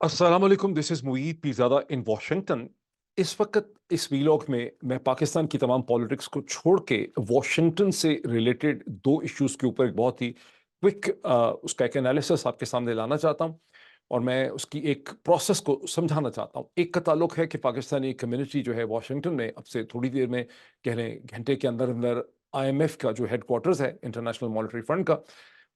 अस्सलामुअलैकुम, this is Moeed Pirzada in Washington. इस वक़्त इस वीलॉग में मैं पाकिस्तान की तमाम पॉलिटिक्स को छोड़ के वॉशिंगटन से रिलेटेड 2 इश्यूज़ के ऊपर एक बहुत ही क्विक उसका एक एनालिसिस आपके सामने लाना चाहता हूँ और मैं उसकी एक प्रोसेस को समझाना चाहता हूँ। एक का ताल्लुक है कि पाकिस्तानी कम्युनिटी जो है वॉशिंगटन में अब से थोड़ी देर में कह लें घंटे के अंदर-अंदर आईएमएफ का जो हेडक्वार्टर्स है इंटरनेशनल मॉनेटरी फंड का,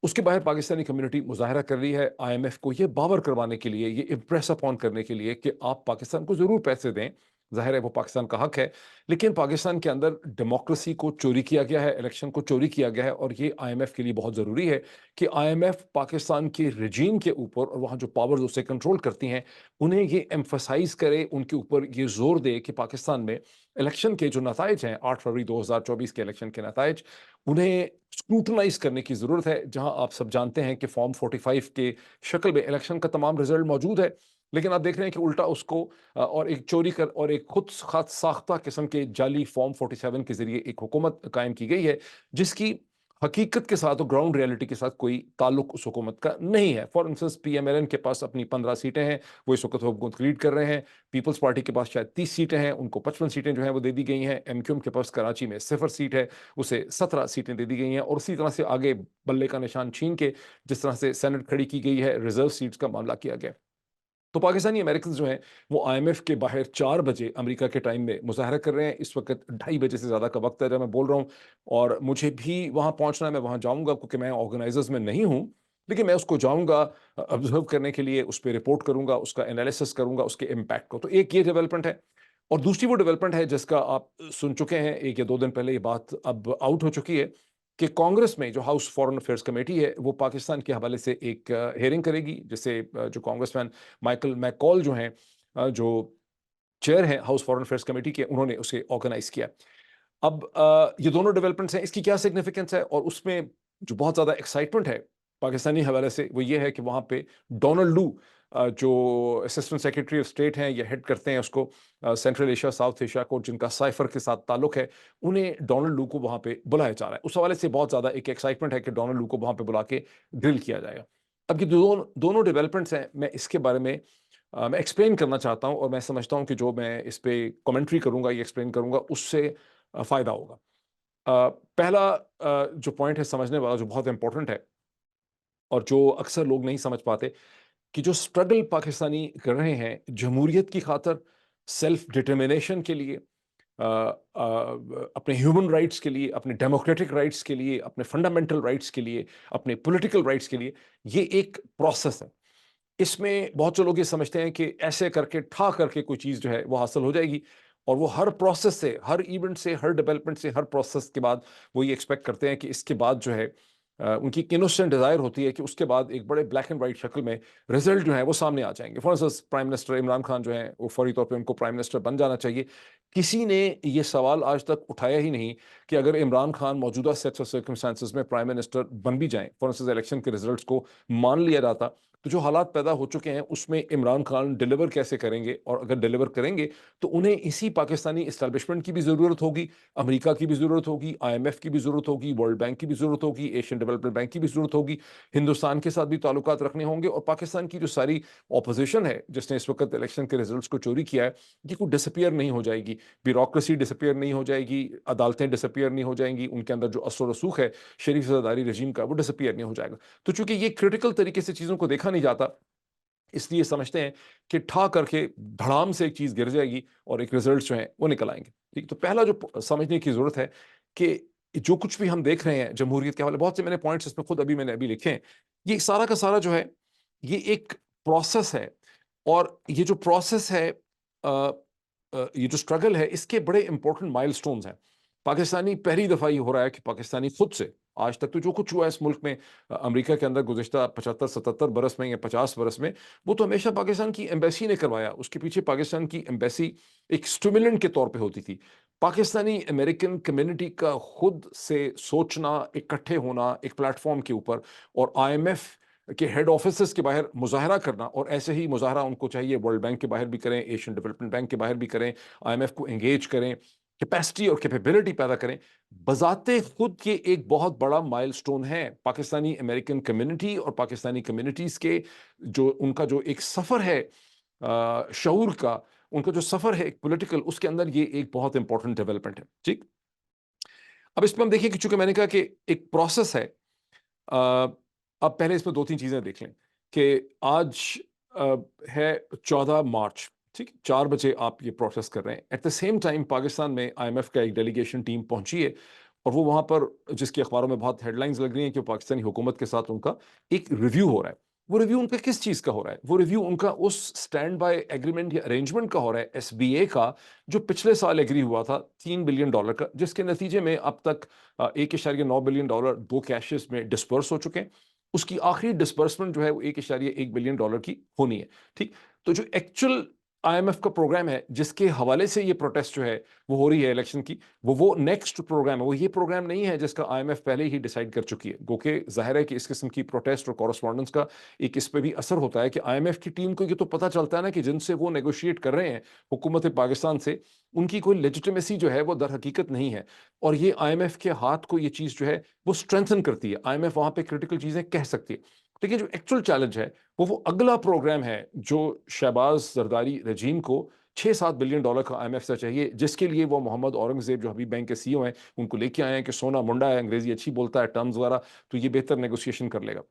उसके बाहर पाकिस्तानी कम्युनिटी मुज़ाहरा कर रही है आईएमएफ को ये बावर करवाने के लिए, ये इम्प्रेस अपॉन करने के लिए कि आप पाकिस्तान को ज़रूर पैसे दें। ज़ाहिर है वो पाकिस्तान का हक है, लेकिन पाकिस्तान के अंदर डेमोक्रेसी को चोरी किया गया है, इलेक्शन को चोरी किया गया है और ये आईएमएफ के लिए बहुत ज़रूरी है कि आईएमएफ पाकिस्तान के रेजीम के ऊपर और वहाँ जो पावर्स उसे कंट्रोल करती हैं, उन्हें ये एम्फसाइज़ करे, उनके ऊपर ये ज़ोर दे कि पाकिस्तान में इलेक्शन के जो नताइज हैं, 8 फरवरी 2024 के इलेक्शन के नताइज, उन्हें स्क्रूटनाइज़ करने की ज़रूरत है। जहाँ आप सब जानते हैं कि फॉर्म 45 के शक्ल में इलेक्शन का तमाम रिज़ल्ट मौजूद है, लेकिन आप देख रहे हैं कि उल्टा उसको और एक चोरी कर और एक खुद ख़ास साख्ता किस्म के जाली फॉर्म 47 के ज़रिए एक हुकूमत कायम की गई है, जिसकी हकीकत के साथ और ग्राउंड रियलिटी के साथ कोई ताल्लुक उस हुकूमत का नहीं है। फॉर इंस्टेंस पीएमएलएन के पास अपनी 15 सीटें हैं, वो इस वक़्त हुकूमत लीड कर रहे हैं। पीपल्स पार्टी के पास शायद 30 सीटें हैं, उनको 55 सीटें जो हैं वो दे दी गई हैं। एमक्यूएम के पास कराची में 0 सीट है, उसे 17 सीटें दे दी गई हैं और उसी तरह से आगे बल्ले का निशान छीन के जिस तरह से सेनेट खड़ी की गई है, रिज़र्व सीट्स का मामला किया गया। तो पाकिस्तानी अमेरिकन्स जो हैं, वो आईएमएफ के बाहर 4 बजे अमेरिका के टाइम में मुज़ाहरा कर रहे हैं। इस वक़्त ढाई बजे से ज़्यादा का वक़्त है जब मैं बोल रहा हूँ और मुझे भी वहाँ पहुँचना है, मैं वहाँ जाऊँगा क्योंकि मैं ऑर्गेनाइज़र्स में नहीं हूँ, लेकिन मैं उसको जाऊँगा ऑब्ज़र्व करने के लिए, उस पे रिपोर्ट करूँगा, उसका एनालिसिस करूँगा, उसके इम्पैक्ट को। तो एक ये डेवलपमेंट है और दूसरी वो डेवलपमेंट है जिसका आप सुन चुके हैं, 1 या 2 दिन पहले ये बात अब आउट हो चुकी है कि कांग्रेस में जो हाउस फॉरेन अफेयर्स कमेटी है, वो पाकिस्तान के हवाले से एक हियरिंग करेगी, जिसे जो कांग्रेसमैन माइकल मैकॉल जो हैं जो चेयर हैं हाउस फॉरेन अफेयर्स कमेटी के, उन्होंने उसे ऑर्गेनाइज़ किया। अब ये दोनों डेवलपमेंट्स हैं, इसकी क्या सिग्निफिकेंस है और उसमें जो बहुत ज़्यादा एक्साइटमेंट है पाकिस्तानी हवाले से, वो ये है कि वहाँ पे डोनाल्ड लू जो असिस्टेंट सेक्रेटरी ऑफ स्टेट हैं या हेड करते हैं उसको सेंट्रल एशिया, साउथ एशिया को, जिनका साइफर के साथ ताल्लुक है, उन्हें डोनाल्ड लू को वहाँ पे बुलाया जा रहा है। उस हवाले से बहुत ज़्यादा एक एक्साइटमेंट है कि डोनाल्ड लू को वहाँ पे बुला के ग्रिल किया जाएगा। अब ये दोनों डेवलपमेंट्स हैं, मैं इसके बारे में मैं एक्सप्लेन करना चाहता हूँ और मैं समझता हूँ कि जो मैं इस पे कमेंट्री करूँगा या एक्सप्लेन करूँगा, उससे फ़ायदा होगा। पहला जो पॉइंट है समझने वाला, जो बहुत इम्पोर्टेंट है और जो अक्सर लोग नहीं समझ पाते, कि जो स्ट्रगल पाकिस्तानी कर रहे हैं जमहूरियत की खातिर, सेल्फ डिटर्मिनेशन के लिए, अपने ह्यूमन राइट्स के लिए, अपने डेमोक्रेटिक राइट्स के लिए, अपने फंडामेंटल राइट्स के लिए, अपने पॉलिटिकल राइट्स के लिए, ये एक प्रोसेस है। इसमें बहुत से लोग ये समझते हैं कि ऐसे करके, ठा करके कोई चीज़ जो है वो हासिल हो जाएगी और वो हर प्रोसेस से, हर इवेंट से, हर डेवलपमेंट से, हर प्रोसेस के बाद वो ये एक्सपेक्ट करते हैं कि इसके बाद जो है उनकी एक इनोसेंट डिज़ायर होती है कि उसके बाद एक बड़े ब्लैक एंड व्हाइट शक्ल में रिजल्ट जो है वो सामने आ जाएँगे। For instance prime minister Imran Khan जो हैं, वो फौरी तौर पे उनको प्राइम मिनिस्टर बन जाना चाहिए। किसी ने ये सवाल आज तक उठाया ही नहीं कि अगर इमरान खान मौजूदा सेट्स ऑफ सर्कमस्टेंसेस में प्राइम मिनिस्टर बन भी जाएँ, फॉर इंस्टेंस इलेक्शन के रिजल्ट्स को मान लिया जाता, तो जो हालात पैदा हो चुके हैं उसमें इमरान खान डिलीवर कैसे करेंगे और अगर डिलीवर करेंगे तो उन्हें इसी पाकिस्तानी एस्टेब्लिशमेंट की भी ज़रूरत होगी, अमेरिका की भी ज़रूरत होगी, आईएमएफ की भी ज़रूरत होगी, वर्ल्ड बैंक की भी ज़रूरत होगी, एशियन डेवलपमेंट बैंक की भी ज़रूरत होगी, हिंदुस्तान के साथ भी ताल्लुकात रखने होंगे और पाकिस्तान की जो सारी ऑपोजिशन है जिसने इस वक्त इलेक्शन के रिजल्ट्स को चोरी किया है, ये कोई डिसअपियर नहीं हो जाएगी, ब्यूरोक्रेसी डिसअपियर नहीं हो जाएगी, अदालतें डिसअपियर नहीं हो जाएंगी, उनके अंदर जो असर रसूख है शरीफ ज़रदारी रजीम का, वो डिसअपियर नहीं हो जाएगा। तो चूंकि ये क्रिटिकल तरीके से चीज़ों को देखा नहीं जाता, इसलिए समझते हैं कि ठा करके धड़ाम से एक चीज़ गिर जाएगी और एक रिजल्ट जो हैं वो निकल आएँगे। ठीक, तो पहला जो समझने की ज़रूरत है कि जो कुछ भी हम देख रहे हैं जमहूरियत के हवाले, बहुत से मैंने पॉइंट्स इसमें खुद मैंने अभी लिखे हैं। ये सारा का सारा जो है, ये एक प्रोसेस है और ये जो प्रोसेस है ये जो स्ट्रगल है, इसके बड़े इंपॉर्टेंट माइलस्टोन्स हैं। पाकिस्तानी पहली दफ़ा ये हो रहा है कि पाकिस्तानी खुद से, आज तक तो जो कुछ हुआ है इस मुल्क में अमेरिका के अंदर गुज़िश्ता 75-77 बरस में या 50 बरस में, वो तो हमेशा पाकिस्तान की एम्बेसी ने करवाया। उसके पीछे पाकिस्तान की एम्बेसी एक स्टिमुलेंट के तौर पे होती थी। पाकिस्तानी अमेरिकन कम्युनिटी का खुद से सोचना, इकट्ठे होना एक प्लेटफ़ॉर्म के ऊपर और आईएमएफ के हेड ऑफिसेज़ के बाहर मुज़ाहरा करना, और ऐसे ही मुज़ाहरा उनको चाहिए वर्ल्ड बैंक के बाहर भी करें, एशियन डेवलपमेंट बैंक के बाहर भी करें, आईएमएफ को एंगेज करें, कैपेसिटी और कैपेबिलिटी पैदा करें, बजाते खुद ये एक बहुत बड़ा माइलस्टोन है पाकिस्तानी अमेरिकन कम्युनिटी और पाकिस्तानी कम्युनिटीज़ के जो उनका जो एक सफ़र है शऊर का, उनका जो सफ़र है एक पॉलिटिकल, उसके अंदर ये एक बहुत इंपॉर्टेंट डेवलपमेंट है। ठीक, अब इसमें हम देखिए कि चूंकि मैंने कहा कि एक प्रोसेस है, अब पहले इसमें दो तीन चीज़ें देख लें कि आज है 14 मार्च, ठीक, 4 बजे आप ये प्रोसेस कर रहे हैं। At the same time Pakistan में IMF का एक डेलीगेशन टीम पहुंची है और वो वहाँ पर, जिसकी अखबारों में बहुत हेडलाइंस लग रही हैं कि पाकिस्तानी हुकूमत के साथ उनका एक रिव्यू हो रहा है। वो रिव्यू उनका किस चीज़ का हो रहा है? वो रिव्यू उनका उस स्टैंड बाय एग्रीमेंट या अरेंजमेंट का हो रहा है, SBA का, जो पिछले साल एग्री हुआ था $3 बिलियन का, जिसके नतीजे में अब तक $1.9 बिलियन 2 कैशेस में डिस्पर्स हो चुके हैं। उसकी आखिरी डिस्बर्समेंट जो है वो $1.1 बिलियन की होनी है। ठीक, तो जो एक्चुअल IMF का प्रोग्राम है जिसके हवाले से ये प्रोटेस्ट जो है वो हो रही है इलेक्शन की, वो नेक्स्ट प्रोग्राम है, वो ये प्रोग्राम नहीं है जिसका IMF पहले ही डिसाइड कर चुकी है। गो के जाहिर है कि इस किस्म की प्रोटेस्ट और कॉरेस्पॉन्डेंस का एक इस पे भी असर होता है कि IMF की टीम को ये तो पता चलता है ना कि जिनसे वो नेगोशिएट कर रहे हैं हुकूमत पाकिस्तान से, उनकी कोई लेजिटिमेसी जो है वो दर हकीकत नहीं है। और ये IMF के हाथ को ये चीज़ जो है वो स्ट्रेंथन करती है। IMF वहाँ पे क्रिटिकल चीज़ें कह सकती है। लेकिन जो एक्चुअल चैलेंज है वो अगला प्रोग्राम है जो शहबाज जरदारी रजीम को $6-7 बिलियन का IMF से चाहिए, जिसके लिए वो मोहम्मद औरंगजेब जो हबीब बैंक के CEO हैं उनको लेके आए हैं कि सोना मुंडा है, अंग्रेजी अच्छी बोलता है, टर्म्स वगैरह, तो ये बेहतर नेगोशिएशन कर लेगा।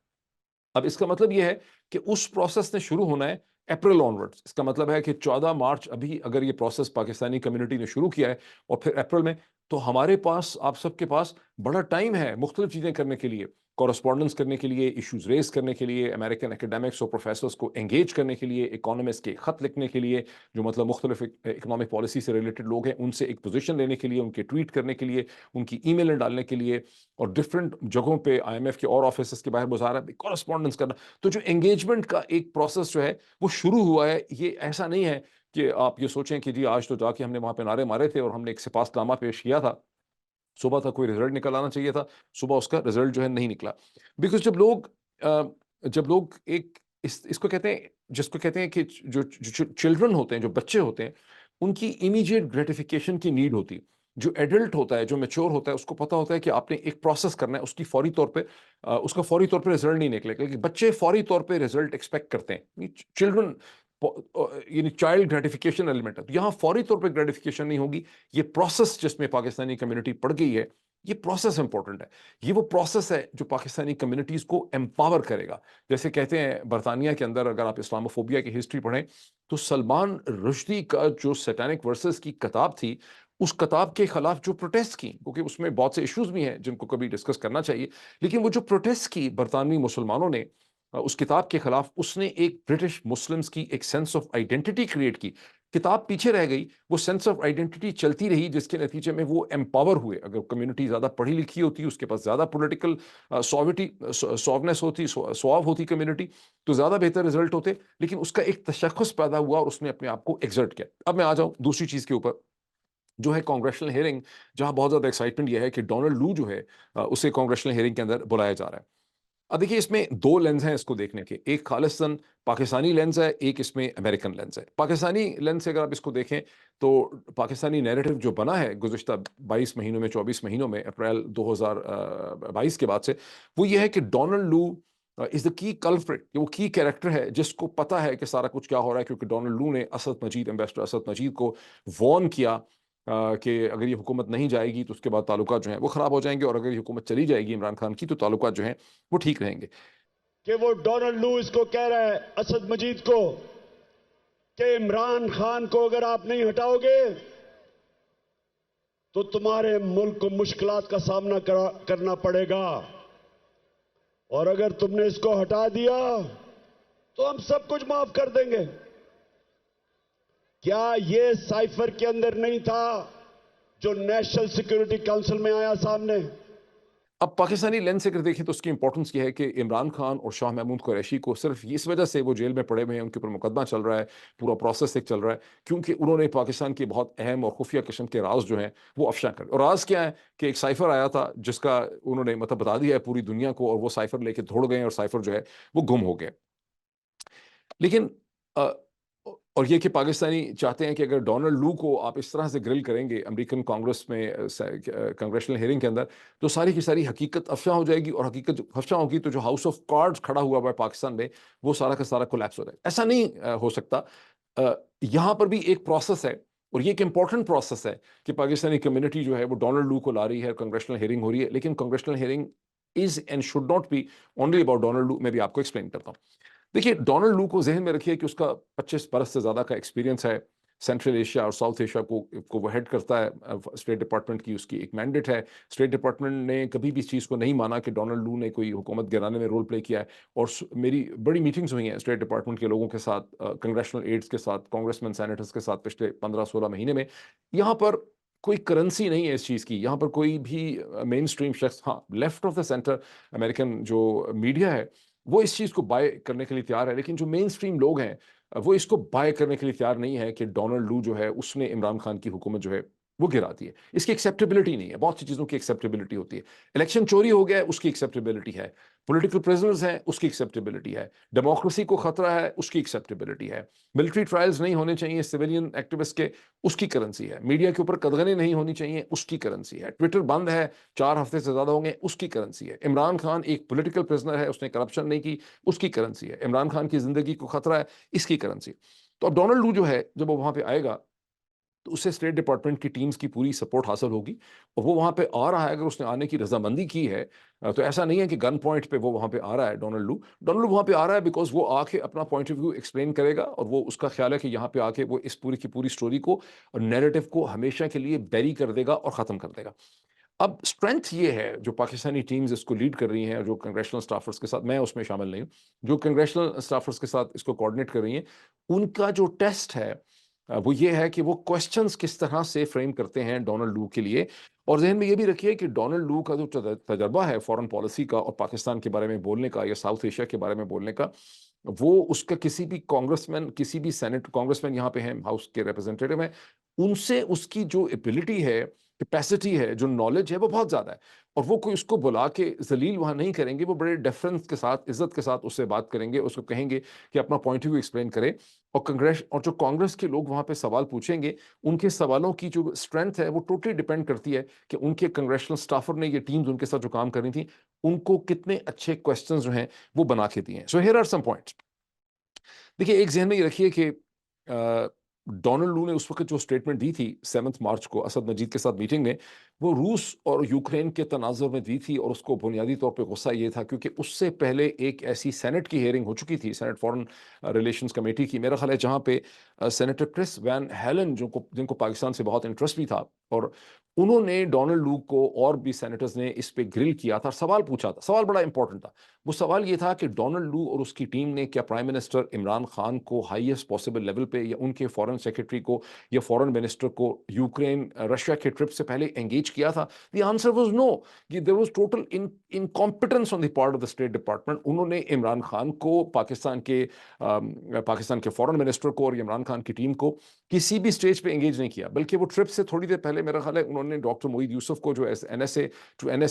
अब इसका मतलब ये है कि उस प्रोसेस ने शुरू होना है अप्रैल ऑनवर्ड्स। इसका मतलब है कि 14 मार्च अभी अगर ये प्रोसेस पाकिस्तानी कम्युनिटी ने शुरू किया है और फिर अप्रैल में, तो हमारे पास, आप सबके पास बड़ा टाइम है मुख्तलिफ चीज़ें करने के लिए, कॉरेस्पॉन्डेंस करने के लिए, इश्यूज रेज करने के लिए, अमेरिकन एकेडमिक्स और प्रोफेसर्स को एंगेज करने के लिए, इकोनॉमिस्ट के खत लिखने के लिए, जो मतलब मुख्तलिफ इकोनॉमिक पॉलिसी से रिलेटेड लोग हैं उनसे एक पोजीशन लेने के लिए, उनके ट्वीट करने के लिए, उनकी ईमेलें डालने के लिए, और डिफरेंट जगहों पे IMF के और ऑफिस के बाहर मुजाहरा कॉरेस्पॉन्डेंस करना। तो जो एंगेजमेंट का एक प्रोसेस जो है वो शुरू हुआ है। ये ऐसा नहीं है कि आप ये सोचें कि जी आज तो जाके हमने वहां पे नारे मारे थे और हमने एक सिपासनामा पेश किया था, सुबह था कोई रिजल्ट निकल आना चाहिए था, सुबह उसका रिजल्ट जो है नहीं निकला। बिकॉज जब लोग एक इसको कहते हैं, जिसको कहते हैं कि जो चिल्ड्रन होते हैं, जो बच्चे होते हैं, उनकी इमीडिएट ग्रेटिफिकेशन की नीड होती है। जो एडल्ट होता है, जो मैच्योर होता है, उसको पता होता है कि आपने एक प्रोसेस करना है, उसकी फौरी तौर पे उसका फौरी तौर पे रिजल्ट नहीं निकलेगा, लेकिन बच्चे फौरी तौर पे रिजल्ट एक्सपेक्ट करते हैं। चिल्ड्रन यानी चाइल्ड ग्रेटिफिकेशन एलिमेंट है, तो यहाँ फौरी तौर पे ग्रेटिफिकेशन नहीं होगी। ये प्रोसेस जिसमें पाकिस्तानी कम्युनिटी पड़ गई है, ये प्रोसेस इंपॉर्टेंट है। ये वो प्रोसेस है जो पाकिस्तानी कम्युनिटीज को एम्पावर करेगा। जैसे कहते हैं बरतानिया के अंदर, अगर आप इस्लामोफोबिया की हिस्ट्री पढ़ें, तो सलमान रुश्दी का जो सैटानिक वर्सेस की किताब थी, उस किताब के खिलाफ जो प्रोटेस्ट की, क्योंकि उसमें बहुत से इश्यूज भी हैं जिनको कभी डिस्कस करना चाहिए, लेकिन वो जो प्रोटेस्ट की बरतानवी मुसलमानों ने उस किताब के खिलाफ, उसने एक ब्रिटिश मुस्लिम्स की एक सेंस ऑफ आइडेंटिटी क्रिएट की। किताब पीछे रह गई, वो सेंस ऑफ आइडेंटिटी चलती रही, जिसके नतीजे में वो एम्पावर हुए। अगर कम्युनिटी ज़्यादा पढ़ी लिखी होती, उसके पास ज़्यादा पॉलिटिकल सॉफ्टनेस होती, स्वाव होती कम्युनिटी, तो ज़्यादा बेहतर रिजल्ट होते। लेकिन उसका एक तशख्खुस पैदा हुआ और उसने अपने आप को एक्सर्ट किया। अब मैं आ जाऊँ दूसरी चीज़ के ऊपर, जो है कांग्रेशनल हियरिंग, जहाँ बहुत ज़्यादा एक्साइटमेंट यह है कि डोनाल्ड लू जो है उसे कांग्रेशनल हियरिंग के अंदर बुलाया जा रहा है। अब देखिए इसमें दो लेंस हैं इसको देखने के, एक खालिस्तान पाकिस्तानी लेंस है, एक इसमें अमेरिकन लेंस है। पाकिस्तानी लेंस से अगर आप इसको देखें तो पाकिस्तानी नैरेटिव जो बना है गुज़िश्ता 22 महीनों में, 24 महीनों में, अप्रैल 2022 के बाद से, वो ये है कि डोनाल्ड लू इज द की कल्प्रिट, वो की कैरेक्टर है जिसको पता है कि सारा कुछ क्या हो रहा है, क्योंकि डोनाल्ड लू ने असद मजीद, एम्बेसडर असद मजीद को वॉर्न किया कि अगर ये हुकूमत नहीं जाएगी तो उसके बाद ताल्लुकात जो हैं वो ख़राब हो जाएंगे, और अगर ये हुकूमत चली जाएगी इमरान खान की, तो ताल्लुकात जो हैं वो ठीक रहेंगे। कि वो डोनाल्ड लू इसको कह रहा है असद मजीद को कि इमरान खान को अगर आप नहीं हटाओगे तो तुम्हारे मुल्क को मुश्किलात का सामना करना पड़ेगा, और अगर तुमने इसको हटा दिया तो हम सब कुछ माफ कर देंगे। क्या ये साइफर के अंदर नहीं था जो नेशनल सिक्योरिटी काउंसिल में आया सामने? अब पाकिस्तानी लेंस से अगर देखें तो उसकी इंपॉर्टेंस ये है कि इमरान खान और शाह महमूद कुरैशी को सिर्फ इस वजह से वो जेल में पड़े हुए हैं, उनके ऊपर मुकदमा चल रहा है, पूरा प्रोसेस एक चल रहा है, क्योंकि उन्होंने पाकिस्तान के बहुत अहम और खुफिया किस्म के राज जो हैं वो अफशा कर। और राज क्या है कि एक साइफर आया था जिसका उन्होंने मतलब बता दिया है पूरी दुनिया को, और वो साइफर लेके दौड़ गए और साइफर जो है वो गुम हो गया। लेकिन اور یہ کہ پاکستانی چاہتے ہیں کہ اگر ڈونلڈ لو کو آپ اس طرح سے گرل کریں گے امریکن کانگریس میں کانگریشنل ہیئرنگ کے اندر، تو ساری کی ساری حقیقت افشاں ہو جائے گی، اور حقیقت جب افشاں ہوگی تو جو ہاؤس آف کارڈز کھڑا ہوا ہے پاکستان میں وہ سارا کا سارا کولیپس ہو جائے گا۔ ایسا نہیں ہو سکتا۔ یہاں پر بھی ایک پروسیس ہے، اور یہ ایک امپورٹنٹ پروسیس ہے کہ پاکستانی کمیونٹی جو ہے وہ ڈونلڈ لو کو لا رہی ہے، کانگریشنل ہیئرنگ ہو رہی ہے، لیکن congressional hearing is and should not be only about Donald Lu. میں بھی آپ کو ایکسپلین کرتا ہوں۔ دیکھیے، ڈونلڈ لو کو ذہن میں رکھیے کہ اس کا 25 برس سے زیادہ کا ایکسپیرینس ہے سینٹرل ایشیا اور ساؤتھ ایشیا کو وہ ہیڈ کرتا ہے۔ اسٹیٹ ڈپارٹمنٹ کی اس کی ایک مینڈیٹ ہے۔ اسٹیٹ ڈپارٹمنٹ نے کبھی بھی اس چیز کو نہیں مانا کہ ڈونلڈ لو نے کوئی حکومت گرانے میں رول پلے کیا ہے، اور میری بڑی میٹنگز ہوئی ہیں اسٹیٹ ڈپارٹمنٹ کے لوگوں کے ساتھ، کنگریشنل ایڈز کے ساتھ، کانگریس مین سینیٹرز کے ساتھ پچھلے 15-16 مہینے میں۔ یہاں پر کوئی کرنسی نہیں ہے اس چیز کی، یہاں پر کوئی بھی مین اسٹریم شخص، ہاں left of the centre American جو میڈیا ہے وہ اس چیز کو بائے کرنے کے لیے تیار ہے، لیکن جو مین اسٹریم لوگ ہیں وہ اس کو بائے کرنے کے لیے تیار نہیں ہے کہ ڈونلڈ لو جو ہے اس نے عمران خان کی حکومت جو ہے وہ گراتی ہے۔ اس کی ایکسیپٹیبلٹی نہیں ہے۔ بہت سی چیزوں کی ایکسیپٹیبلٹی ہوتی ہے۔ الیکشن چوری ہو گیا ہے، اس کی ایکسیپٹیبلٹی ہے۔ پولیٹیکل پریزنرز ہیں، اس کی ایکسیپٹیبلٹی ہے۔ ڈیموکریسی کو خطرہ ہے، اس کی ایکسیپٹیبلٹی ہے۔ ملٹری ٹرائلز نہیں ہونے چاہیے سویلین ایکٹیوسٹ کے، اس کی کرنسی ہے۔ میڈیا کے اوپر قدغنیں نہیں ہونی چاہیے، اس کی کرنسی ہے۔ ٹویٹر بند ہے 4 ہفتے سے زیادہ ہوں گے، اس کی کرنسی ہے۔ عمران خان ایک پولیٹیکل پریزنر ہے، اس نے کرپشن نہیں کی، اس کی کرنسی ہے۔ عمران خان کی زندگی کو خطرہ ہے، اس کی کرنسی۔ تو اب ڈونلڈ لو جو ہے جب وہ وہاں پہ آئے گا تو اسے اسٹیٹ ڈپارٹمنٹ کی ٹیمز کی پوری سپورٹ حاصل ہوگی، اور وہ وہاں پہ آ رہا ہے۔ اگر اس نے آنے کی رضامندی کی ہے تو ایسا نہیں ہے کہ گن پوائنٹ پہ وہ وہاں پہ آ رہا ہے ڈونلڈ لو۔ ڈونلڈ لو وہاں پہ آ رہا ہے بیکاز وہ آ کے اپنا پوائنٹ آف ویو ایکسپلین کرے گا، اور وہ اس کا خیال ہے کہ یہاں پہ آ کے وہ اس پوری کی پوری سٹوری کو اور نیریٹو کو ہمیشہ کے لیے بیری کر دے گا اور ختم کر دے گا۔ اب اسٹرینتھ یہ ہے جو پاکستانی ٹیمز اس کو لیڈ کر رہی ہیں، اور جو کنگریشنل اسٹافرز کے ساتھ، میں اس میں شامل نہیں ہوں، جو کنگریشنل اسٹافرز کے ساتھ اس کو کوآرڈینیٹ کر رہی ہیں، ان کا جو ٹیسٹ ہے وہ یہ ہے کہ وہ کویسچنز کس طرح سے فریم کرتے ہیں ڈونلڈ لو کے لیے۔ اور ذہن میں یہ بھی رکھیے کہ ڈونلڈ لو کا جو تجربہ ہے فورن پالیسی کا اور پاکستان کے بارے میں بولنے کا یا ساؤتھ ایشیا کے بارے میں بولنے کا، وہ اس کا کسی بھی کانگریس کسی بھی کانگریس مین یہاں پہ ہیں، ہاؤس کے ریپرزینٹیٹو ہیں، ان سے اس کی جو ایبلٹی ہے، کیپیسٹی ہے، جو نالج ہے، وہ بہت زیادہ ہے۔ اور وہ کوئی اس کو بلا کے ذلیل وہاں نہیں کریں گے، وہ بڑے ڈیفرنس کے ساتھ، عزت کے ساتھ اس سے بات کریں گے، اس کو کہیں گے کہ اپنا پوائنٹ آف ویو ایکسپلین کرے۔ اور جو کانگریس کے لوگ وہاں پہ سوال پوچھیں گے، ان کے سوالوں کی جو اسٹرینتھ ہے وہ ٹوٹلی ڈیپینڈ کرتی ہے کہ ان کے کنگریشنل اسٹافر نے، یہ ٹیمز ان کے ساتھ جو کام کر رہی تھیں، ان کو کتنے اچھے کویسچنز جو ہیں وہ بنا کے دیے ہیں۔ So here are some points. دیکھیے، ایک ذہن میں یہ رکھیے کہ ڈونلڈ لو نے اس وقت جو اسٹیٹمنٹ دی تھی 7 مارچ کو اسد مجید کے ساتھ میٹنگ میں، وہ روس اور یوکرین کے تناظر میں دی تھی، اور اس کو بنیادی طور پہ غصہ یہ تھا کیونکہ اس سے پہلے ایک ایسی سینٹ کی ہیئرنگ ہو چکی تھی، سینٹ فارن ریلیشنز کمیٹی کی، میرا خیال ہے، جہاں پہ سینیٹر کرس وین ہیلن جن کو پاکستان سے بہت انٹرسٹ بھی تھا، اور انہوں نے ڈونلڈ لو کو اور بھی سینیٹرز نے اس پہ گرل کیا تھا، سوال پوچھا تھا۔ سوال بڑا امپورٹنٹ تھا۔ وہ سوال یہ تھا کہ ڈونلڈ لو اور اس کی ٹیم نے کیا پرائم منسٹر عمران خان کو ہائیسٹ پاسبل لیول پہ، یا ان کے فورن سیکرٹری کو یا فورن منسٹر کو یوکرین رشیا کے ٹرپ سے پہلے انگیج کیا تھا؟ The answer was no. There was total incompetence on the part of the state department. انہوں نے عمران خان کو، پاکستان کے فورن منسٹر کو اور عمران خان کی ٹیم کو کسی بھی سٹیج پہ انگیج نہیں کیا، بلکہ وہ ٹرپ سے تھوڑی دیر پہلے میرا خیال ہے انہوں نے ڈاکٹر معید یوسف کو، جو این ایس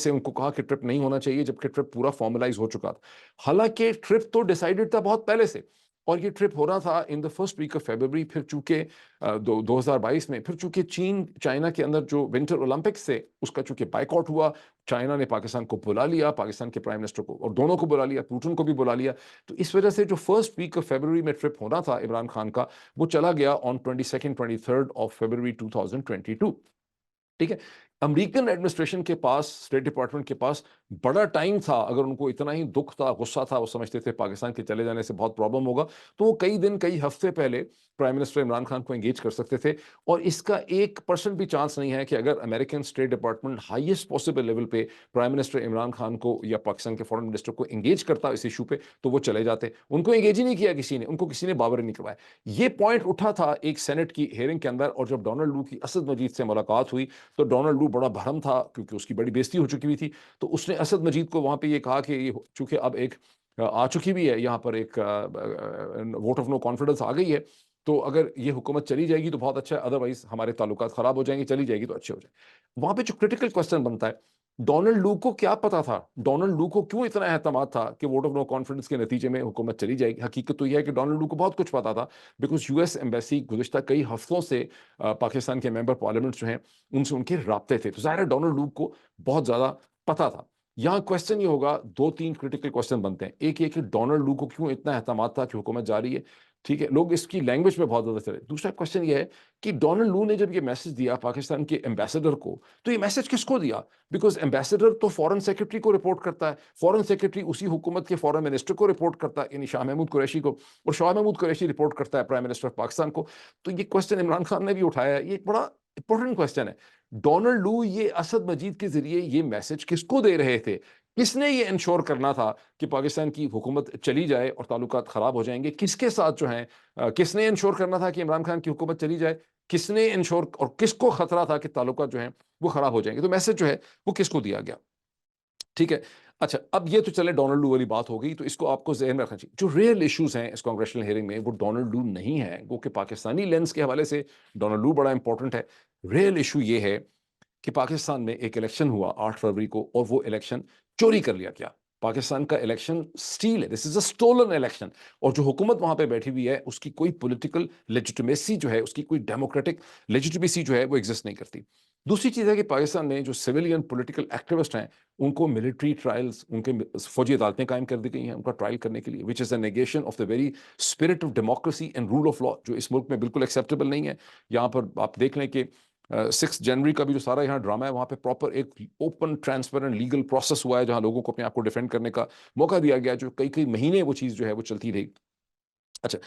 اے ان کو کہا کہ ٹرپ نہیں ہونا چاہیے، جبکہ ٹرپ پورا فارملائز ہو چکا تھا۔ حالانکہ ٹرپ تو ڈیسائیڈڈ تھا بہت پہلے سے، اور یہ ٹرپ ہو رہا تھا in the first week of February. پھر چونکہ 2022 میں، پھر چونکہ چائنا کے اندر جو ونٹر اولمپکس سے، اس کا چونکہ بائیک آؤٹ ہوا، چائنا نے پاکستان کو بلا لیا، پاکستان کے پرائم منسٹر کو، اور دونوں کو بلا لیا، پوٹن کو بھی بلا لیا۔ تو اس وجہ سے جو فرسٹ ویک آف فیبروری میں ٹرپ ہونا تھا عمران خان کا، وہ چلا گیا آن 22 23 آف فیبروری 2022۔ ٹھیک ہے، امریکن ایڈمنسٹریشن کے پاس، اسٹیٹ ڈپارٹمنٹ کے پاس بڑا ٹائم تھا۔ اگر ان کو اتنا ہی دکھ تھا، غصہ تھا، وہ سمجھتے تھے پاکستان کے چلے جانے سے بہت پرابلم ہوگا، تو وہ کئی دن، کئی ہفتے پہلے پرائم منسٹر عمران خان کو انگیج کر سکتے تھے۔ اور اس کا 1% بھی چانس نہیں ہے کہ اگر American state department highest possible level پہ پرائم منسٹر عمران خان کو یا پاکستان کے فورن منسٹر کو انگیج کرتا اس ایشو پہ، تو وہ چلے جاتے۔ ان کو انگیج ہی نہیں کیا کسی نے، ان کو کسی نے باور نہیں کروایا۔ یہ پوائنٹ اٹھا تھا ایک سینٹ کی ہیئرنگ کے اندر، اور جب ڈونلڈ لو کی اسد مجید سے ملاقات ہوئی تو ڈونلڈ لو بڑا بھرم تھا کیونکہ اس کی بڑی بےزتی ہو چکی ہوئی تھی۔ تو اس نے اسد مجید کو وہاں پہ یہ کہا کہ یہ چونکہ اب ایک آ چکی بھی ہے، یہاں پر ایک ووٹ آف نو کانفیڈنس آ گئی ہے، تو اگر یہ حکومت چلی جائے گی تو بہت اچھا ہے، ادروائز ہمارے تعلقات خراب ہو جائیں گے، چلی جائے گی تو اچھے ہو جائیں۔ وہاں پہ جو کرٹیکل کوسچن بنتا ہے डोनाल्ड लू को क्या पता था, डोनाल्ड लू को क्यों इतना एहतमाद था कि वोट ऑफ नो कॉन्फिडेंस के नतीजे में हुकूमत चली जाएगी? हकीकत तो यह है कि डोनाल्ड लू को बहुत कुछ पता था, बिकॉज यूएस एम्बेसी गुज़िश्ता कई हफ्तों से पाकिस्तान के मेंबर पार्लियामेंट जो हैं उनसे उनके राब्ते थे, तो ज़ाहिर है डोनाल्ड लू को बहुत ज़्यादा पता था। यहाँ क्वेश्चन ये होगा, दो तीन क्रिटिकल क्वेश्चन बनते हैं। एक ये कि डोनाल्ड लू को क्यों इतना एहतमाद था कि हुकूमत जा रही है, ठीक है, लोग इसकी लैंग्वेज पे बहुत ज़्यादा चले। दूसरा क्वेश्चन ये है कि डोनाल्ड लू ने जब ये मैसेज दिया पाकिस्तान के एम्बेसडर को, तो ये मैसेज किसको दिया? बिकॉज एम्बेसडर तो फॉरेन सेक्रेटरी को रिपोर्ट करता है, फॉरेन सेक्रेटरी उसी हुकूमत के फॉरेन मिनिस्टर को रिपोर्ट करता है, यानी शाह महमूद कुरैशी को, और शाह महमूद कुरैशी रिपोर्ट करता है प्राइम मिनिस्टर ऑफ पाकिस्तान को। तो ये क्वेश्चन इमरान खान ने भी उठाया है, ये एक बड़ा इंपॉर्टेंट क्वेश्चन है। डोनाल्ड लू ये असद मजीद के जरिए ये मैसेज किसको दे रहे थे? किसने ये इंश्योर करना था कि पाकिस्तान की हुकूमत चली जाए और ताल्लुकात खराब हो जाएंगे? किसके साथ जो है किसने इंश्योर करना था कि इमरान खान की हुकूमत चली जाए? किसने इंश्योर, और किसको खतरा था कि ताल्लुकात जो है वो खराब हो जाएंगे? तो मैसेज जो है वो किसको दिया गया? ठीक है। अच्छा, अब ये तो चले डोनाल्ड लू वाली बात हो गई, तो इसको आपको ज़हन में रखना चाहिए। जो रियल इश्यूज हैं इस कांग्रेचुनल हियरिंग में, वो डोनाल्ड लू नहीं है, वो कि पाकिस्तानी लेंस के हवाले से डोनाल्ड लू बड़ा इंपॉर्टेंट है। रियल इशू ये है कि पाकिस्तान में एक इलेक्शन हुआ 8 फरवरी को, और वो इलेक्शन चोरी कर लिया गया। पाकिस्तान का इलेक्शन स्टील है, this is a stolen election. और जो हुकूमत वहां पे बैठी हुई है उसकी कोई पॉलिटिकल लेजिटिमेसी जो है, उसकी कोई डेमोक्रेटिक लेजिटिमेसी जो है वो एग्जिस्ट नहीं करती। दूसरी चीज़ है कि पाकिस्तान में जो सिविलियन पॉलिटिकल एक्टिविस्ट हैं उनको मिलिट्री ट्रायल्स, उनके फौजी अदालतें कायम कर दी गई हैं उनका ट्रायल करने के लिए, which is a negation of the very spirit of democracy and rule of law, जो इस मुल्क में बिल्कुल एक्सेप्टेबल नहीं है। यहाँ पर आप देख लें कि 6 जनवरी का भी जो सारा यहाँ ड्रामा है, वहाँ पे प्रॉपर एक ओपन ट्रांसपेरेंट लीगल प्रोसेस हुआ है, जहाँ लोगों को अपने आप को डिफेंड करने का मौका दिया गया, जो कई कई महीने वो चीज़ जो है वो चलती रही। अच्छा,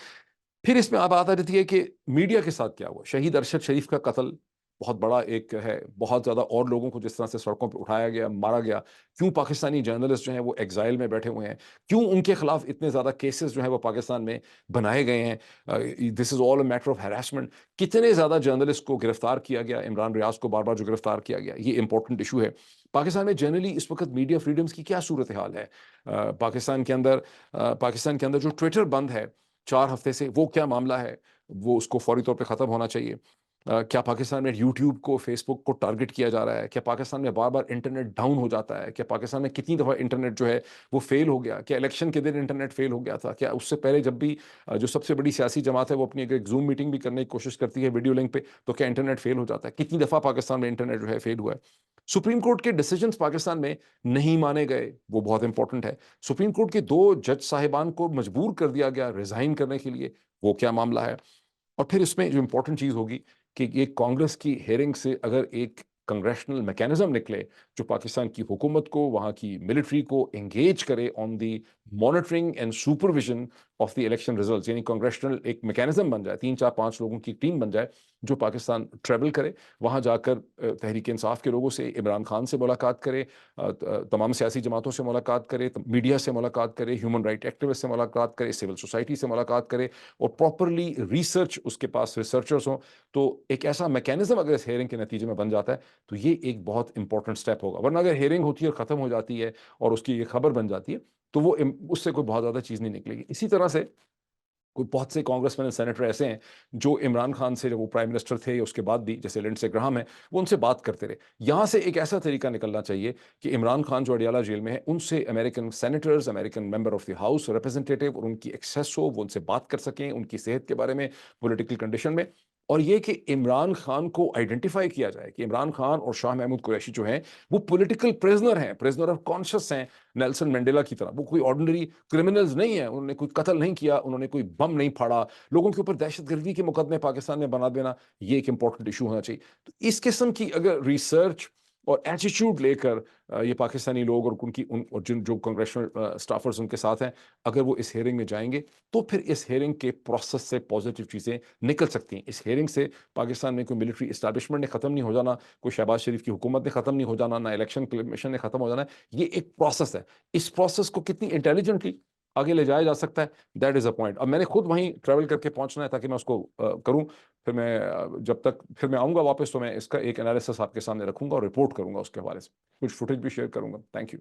फिर इसमें आप बात आ जाती है कि मीडिया के साथ क्या हुआ। शहीद अरशद शरीफ का कत्ल बहुत बड़ा एक है, बहुत ज़्यादा और लोगों को जिस तरह से सड़कों पर उठाया गया, मारा गया, क्यों पाकिस्तानी जर्नलिस्ट जो हैं वो एग्जाइल में बैठे हुए हैं, क्यों उनके खिलाफ इतने ज़्यादा केसेस जो हैं वो पाकिस्तान में बनाए गए हैं, this is all a matter of harassment. कितने ज़्यादा जर्नलिस्ट को गिरफ्तार किया गया, इमरान रियाज को बार बार जो गिरफ्तार किया गया, ये इंपॉर्टेंट इशू है। पाकिस्तान में जनरली इस वक्त मीडिया फ्रीडम्स की क्या सूरत हाल है? पाकिस्तान के अंदर जो ट्विटर बंद है 4 हफ्ते से, वो क्या मामला है? वो उसको फौरी तौर पे ख़त्म होना चाहिए। क्या पाकिस्तान में यूट्यूब को, फेसबुक को टारगेट किया जा रहा है? क्या पाकिस्तान में बार बार इंटरनेट डाउन हो जाता है? क्या पाकिस्तान में कितनी दफ़ा इंटरनेट जो है वो फेल हो गया? क्या इलेक्शन के दिन इंटरनेट फेल हो गया था? क्या उससे पहले जब भी जो सबसे बड़ी सियासी जमात है वो अपनी एक जूम मीटिंग भी करने की कोशिश करती है वीडियो लिंक पे, तो क्या इंटरनेट फेल हो जाता है? कितनी दफ़ा पाकिस्तान में इंटरनेट जो है फेल हुआ है? सुप्रीम कोर्ट के डिसीजंस पाकिस्तान में नहीं माने गए, वो बहुत इंपॉर्टेंट है। सुप्रीम कोर्ट के 2 जज साहिबान को मजबूर कर दिया गया रिजाइन करने के लिए, वो क्या मामला है? और फिर इसमें जो इंपॉर्टेंट चीज़ होगी कि ये कांग्रेस की हेयरिंग से अगर एक कंग्रेशनल मैकेनिज्म निकले जो पाकिस्तान की हुकूमत को, वहाँ की मिलिट्री को एंगेज करे on the monitoring and supervision of the election results, यानी कांग्रेशनल एक मैकेनिज्म बन जाए, 3 4 5 लोगों की टीम बन जाए जो पाकिस्तान ट्रेवल करे, वहाँ जाकर तहरीक इंसाफ के लोगों से, इमरान खान से मुलाकात करे, तमाम सियासी जमातों से मुलाकात करे, मीडिया से मुलाकात करे, ह्यूमन राइट एक्टिविस्ट से मुलाकात करे, सिविल सोसाइटी से मुलाकात करे, और प्रॉपरली रिसर्च, उसके पास रिसर्चर्स हों। तो एक ऐसा मैकेनिज्म अगर इस हेयरिंग के नतीजे में बन जाता है तो ये एक बहुत इंपॉर्टेंट स्टेप होगा। वरना अगर हेयरिंग होती है और ख़त्म हो जाती है और उसकी ये खबर बन जाती है तो वो उससे कोई बहुत ज़्यादा चीज़ नहीं निकलेगी। इसी तरह से कोई बहुत से कांग्रेसमैन और सेनेटर ऐसे हैं जो इमरान खान से, जब वो प्राइम मिनिस्टर थे या उसके बाद भी, जैसे लिंडसे ग्राहम है, वो उनसे बात करते रहे। यहाँ से एक ऐसा तरीका निकलना चाहिए कि इमरान खान जो अडियाला जेल में है उनसे American senators, American member of the house representative, और उनकी एक्सेस हो, वो उनसे बात कर सकें उनकी सेहत के बारे में, पॉलिटिकल कंडीशन में। और ये कि इमरान खान को आइडेंटिफाई किया जाए कि इमरान खान और शाह महमूद कुरैशी जो हैं वो पॉलिटिकल प्रिजनर हैं, प्रिजनर ऑफ कॉन्शियस हैं, नेल्सन मंडेला की तरह। वो कोई ऑर्डिनरी क्रिमिनल्स नहीं है, उन्होंने कोई कत्ल नहीं किया, उन्होंने कोई बम नहीं फाड़ा, लोगों के ऊपर दहशतगर्दी के मुकदमे पाकिस्तान में बना देना, ये एक इंपॉर्टेंट इशू होना चाहिए। तो इस किस्म की अगर रिसर्च और एटीट्यूड लेकर ये पाकिस्तानी लोग और उनकी और जिन जो कांग्रेशनल स्टाफर्स उनके साथ हैं, अगर वो इस हेयरिंग में जाएंगे तो फिर इस हेयरिंग के प्रोसेस से पॉजिटिव चीज़ें निकल सकती हैं। इस हेयरिंग से पाकिस्तान में कोई मिलिट्री इस्टेब्लिशमेंट ने ख़त्म नहीं हो जाना, कोई शहबाज शरीफ की हुकूमत ने ख़त्म नहीं हो जाना, ना इलेक्शन कमीशन ने ख़त्म हो जाना। ये एक प्रोसेस है, इस प्रोसेस को कितनी इंटेलिजेंटली आगे ले जाया जा सकता है, दैट इज़ अ पॉइंट। अब मैंने खुद वहीं ट्रैवल करके पहुंचना है ताकि मैं उसको करूं। फिर मैं जब तक फिर मैं आऊँगा वापस तो मैं इसका एक एनालिसिस आपके सामने रखूंगा और रिपोर्ट करूंगा उसके हवाले से, कुछ फुटेज भी शेयर करूंगा। Thank you.